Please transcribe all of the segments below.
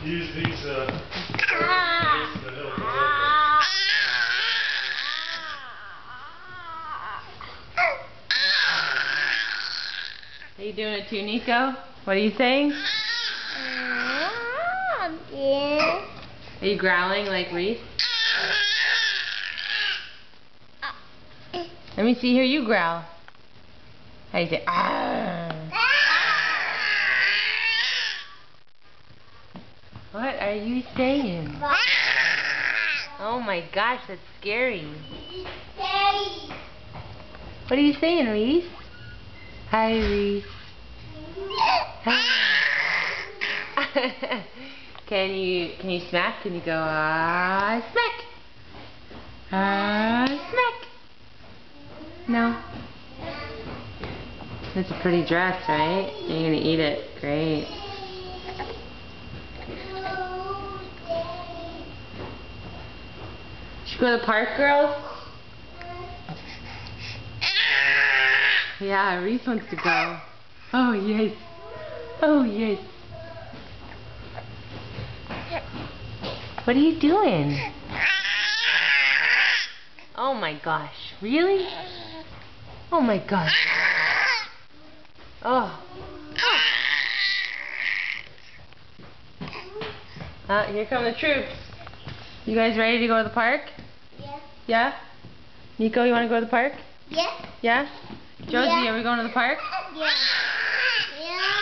use these the hill. Are you doing it too, Nico? What are you saying? Yeah. Are you growling like Reese? Let me see, hear you growl. How you say? What are you saying? Oh my gosh, that's scary. What are you saying, Reese? Hi, Reese. Can you smack? Can you go smack? Smack. No. That's a pretty dress, right? You're gonna eat it. Great. Should we go to the park, girls? Yeah, Reese wants to go. Oh yes. Oh yes. What are you doing? Oh my gosh. Really? Oh my gosh. Oh. Here come the troops. You guys ready to go to the park? Yeah. Yeah? Nico, you want to go to the park? Yeah. Yeah? Josie, are we going to the park? Yeah. Yeah.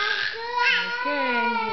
Okay.